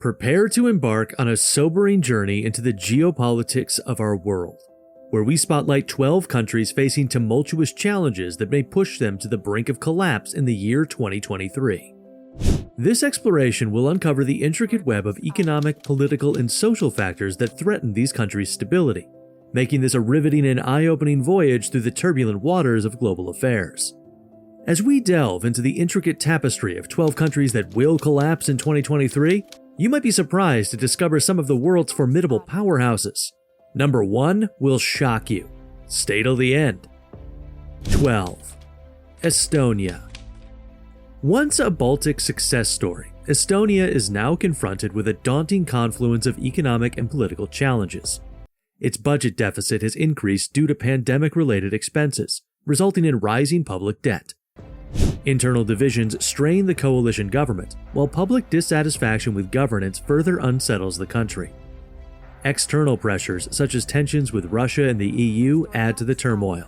Prepare to embark on a sobering journey into the geopolitics of our world, where we spotlight 12 countries facing tumultuous challenges that may push them to the brink of collapse in the year 2023. This exploration will uncover the intricate web of economic, political, and social factors that threaten these countries' stability, making this a riveting and eye-opening voyage through the turbulent waters of global affairs. As we delve into the intricate tapestry of 12 countries that will collapse in 2023, you might be surprised to discover some of the world's formidable powerhouses. Number 1 will shock you. Stay till the end. 12. Estonia. Once a Baltic success story, Estonia is now confronted with a daunting confluence of economic and political challenges. Its budget deficit has increased due to pandemic-related expenses, resulting in rising public debt. Internal divisions strain the coalition government, while public dissatisfaction with governance further unsettles the country. External pressures, such as tensions with Russia and the EU, add to the turmoil.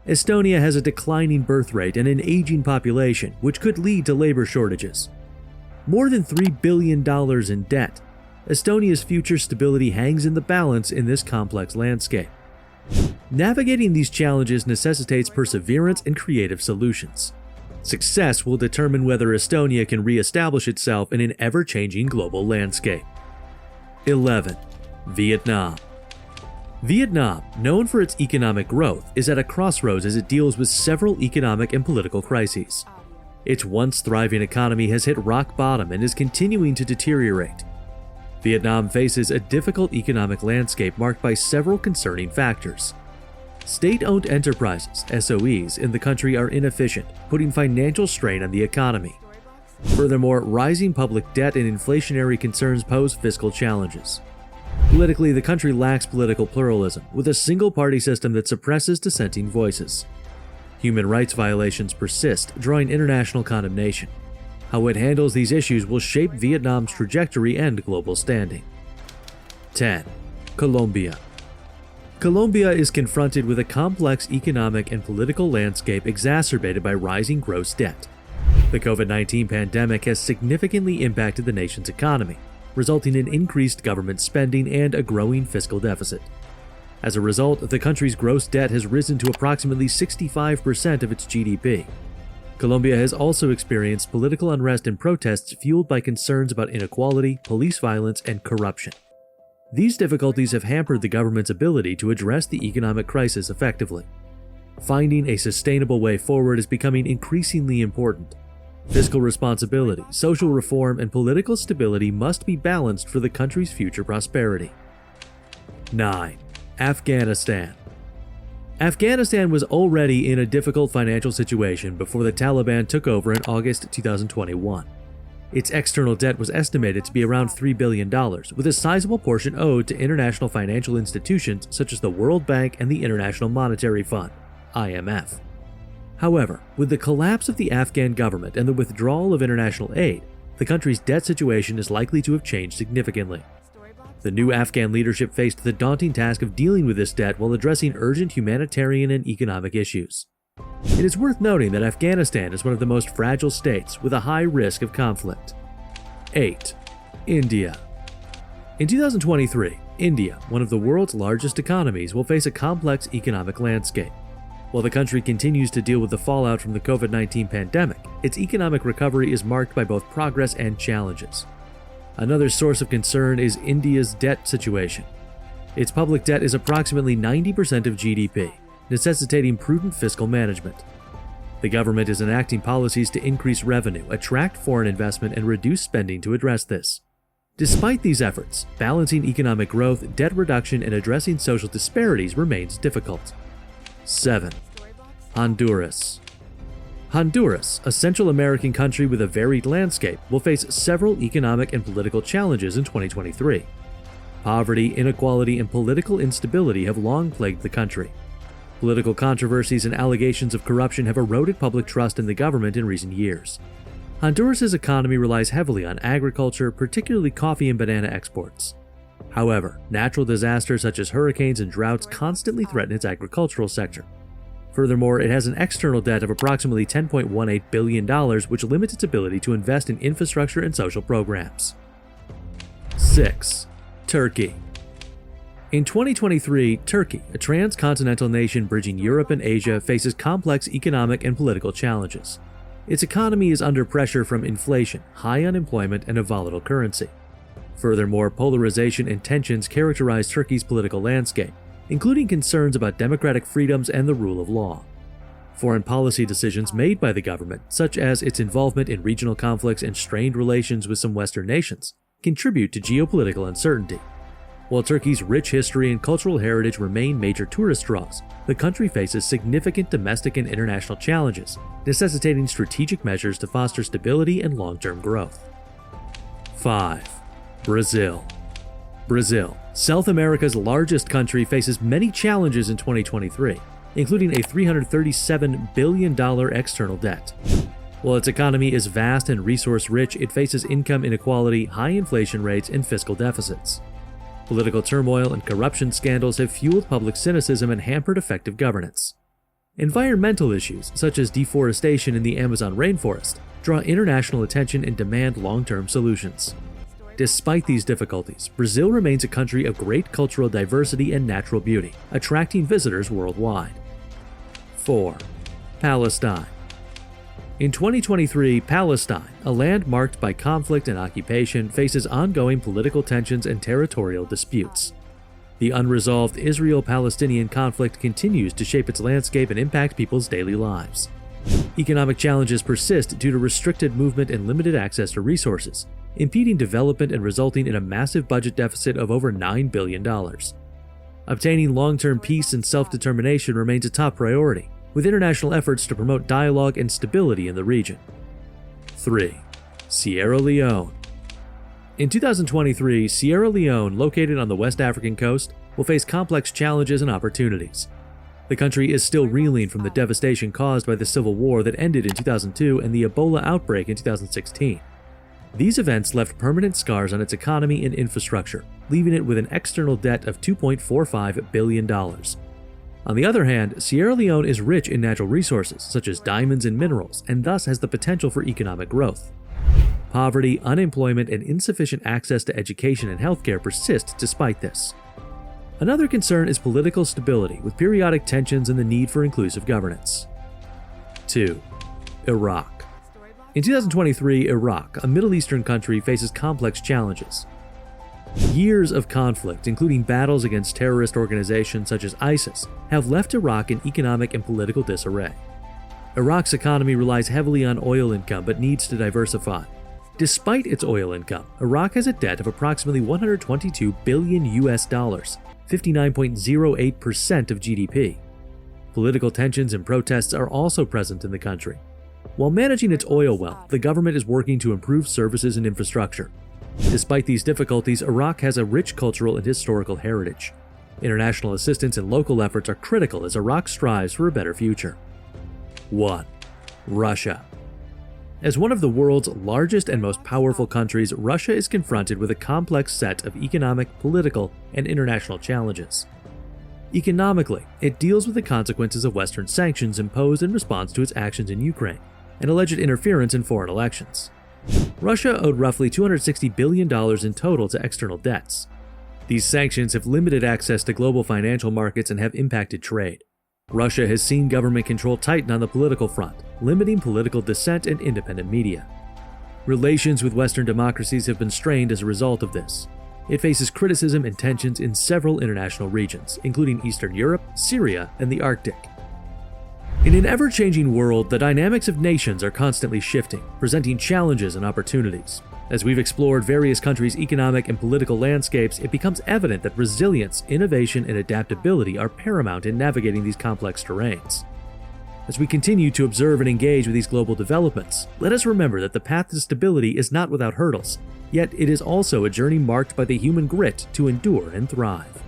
Estonia has a declining birth rate and an aging population, which could lead to labor shortages. More than $3 billion in debt, Estonia's future stability hangs in the balance in this complex landscape. Navigating these challenges necessitates perseverance and creative solutions. Success will determine whether Estonia can re-establish itself in an ever-changing global landscape. 11. Vietnam. Vietnam, known for its economic growth, is at a crossroads as it deals with several economic and political crises. Its once thriving economy has hit rock bottom and is continuing to deteriorate. Vietnam faces a difficult economic landscape marked by several concerning factors. State-owned enterprises, SOEs, in the country are inefficient, putting financial strain on the economy. Furthermore, rising public debt and inflationary concerns pose fiscal challenges. Politically, the country lacks political pluralism, with a single-party system that suppresses dissenting voices. Human rights violations persist, drawing international condemnation. How it handles these issues will shape Vietnam's trajectory and global standing. 10. Colombia. Colombia is confronted with a complex economic and political landscape exacerbated by rising gross debt. The COVID-19 pandemic has significantly impacted the nation's economy, resulting in increased government spending and a growing fiscal deficit. As a result, the country's gross debt has risen to approximately 65% of its GDP. Colombia has also experienced political unrest and protests fueled by concerns about inequality, police violence, and corruption. These difficulties have hampered the government's ability to address the economic crisis effectively. Finding a sustainable way forward is becoming increasingly important. Fiscal responsibility, social reform, and political stability must be balanced for the country's future prosperity. 9. Afghanistan. Afghanistan was already in a difficult financial situation before the Taliban took over in August 2021. Its external debt was estimated to be around $3 billion, with a sizable portion owed to international financial institutions such as the World Bank and the International Monetary Fund, IMF. However, with the collapse of the Afghan government and the withdrawal of international aid, the country's debt situation is likely to have changed significantly. The new Afghan leadership faced the daunting task of dealing with this debt while addressing urgent humanitarian and economic issues. It is worth noting that Afghanistan is one of the most fragile states with a high risk of conflict. 8. India. In 2023, India, one of the world's largest economies, will face a complex economic landscape. While the country continues to deal with the fallout from the COVID-19 pandemic, its economic recovery is marked by both progress and challenges. Another source of concern is India's debt situation. Its public debt is approximately 90% of GDP, necessitating prudent fiscal management. The government is enacting policies to increase revenue, attract foreign investment, and reduce spending to address this. Despite these efforts, balancing economic growth, debt reduction, and addressing social disparities remains difficult. 7. Honduras. Honduras, a Central American country with a varied landscape, will face several economic and political challenges in 2023. Poverty, inequality, and political instability have long plagued the country. Political controversies and allegations of corruption have eroded public trust in the government in recent years. Honduras's economy relies heavily on agriculture, particularly coffee and banana exports. However, natural disasters such as hurricanes and droughts constantly threaten its agricultural sector. Furthermore, it has an external debt of approximately $10.18 billion, which limits its ability to invest in infrastructure and social programs. 6. Turkey. In 2023, Turkey, a transcontinental nation bridging Europe and Asia, faces complex economic and political challenges. Its economy is under pressure from inflation, high unemployment, and a volatile currency. Furthermore, polarization and tensions characterize Turkey's political landscape, including concerns about democratic freedoms and the rule of law. Foreign policy decisions made by the government, such as its involvement in regional conflicts and strained relations with some Western nations, contribute to geopolitical uncertainty. While Turkey's rich history and cultural heritage remain major tourist draws, the country faces significant domestic and international challenges, necessitating strategic measures to foster stability and long-term growth. 5. Brazil. Brazil, South America's largest country, faces many challenges in 2023, including a $337 billion external debt. While its economy is vast and resource-rich, it faces income inequality, high inflation rates, and fiscal deficits. Political turmoil and corruption scandals have fueled public cynicism and hampered effective governance. Environmental issues, such as deforestation in the Amazon rainforest, draw international attention and demand long-term solutions. Despite these difficulties, Brazil remains a country of great cultural diversity and natural beauty, attracting visitors worldwide. 4. Palestine. In 2023, Palestine, a land marked by conflict and occupation, faces ongoing political tensions and territorial disputes. The unresolved Israel-Palestinian conflict continues to shape its landscape and impact people's daily lives. Economic challenges persist due to restricted movement and limited access to resources, impeding development and resulting in a massive budget deficit of over $9 billion. Obtaining long-term peace and self-determination remains a top priority, with international efforts to promote dialogue and stability in the region. 3. Sierra Leone. In 2023, Sierra Leone, located on the West African coast, will face complex challenges and opportunities. The country is still reeling from the devastation caused by the civil war that ended in 2002 and the Ebola outbreak in 2016. These events left permanent scars on its economy and infrastructure, leaving it with an external debt of $2.45 billion. On the other hand, Sierra Leone is rich in natural resources such as diamonds and minerals, and thus has the potential for economic growth. Poverty, unemployment, and insufficient access to education and healthcare persist despite this. Another concern is political stability, with periodic tensions and the need for inclusive governance. 2. Iraq. In 2023, Iraq, a Middle Eastern country, faces complex challenges. Years of conflict, including battles against terrorist organizations such as ISIS, have left Iraq in economic and political disarray. Iraq's economy relies heavily on oil income but needs to diversify. Despite its oil income, Iraq has a debt of approximately $122 billion, 59.08% of GDP. Political tensions and protests are also present in the country. While managing its oil wealth, the government is working to improve services and infrastructure. Despite these difficulties, Iraq has a rich cultural and historical heritage. International assistance and local efforts are critical as Iraq strives for a better future. 1. Russia. As one of the world's largest and most powerful countries, Russia is confronted with a complex set of economic, political, and international challenges. Economically, it deals with the consequences of Western sanctions imposed in response to its actions in Ukraine and alleged interference in foreign elections. Russia owed roughly $260 billion in total to external debts. These sanctions have limited access to global financial markets and have impacted trade. Russia has seen government control tighten on the political front, limiting political dissent and independent media. Relations with Western democracies have been strained as a result of this. It faces criticism and tensions in several international regions, including Eastern Europe, Syria, and the Arctic. In an ever-changing world, the dynamics of nations are constantly shifting, presenting challenges and opportunities. As we've explored various countries' economic and political landscapes, it becomes evident that resilience, innovation, and adaptability are paramount in navigating these complex terrains. As we continue to observe and engage with these global developments, let us remember that the path to stability is not without hurdles, yet it is also a journey marked by the human grit to endure and thrive.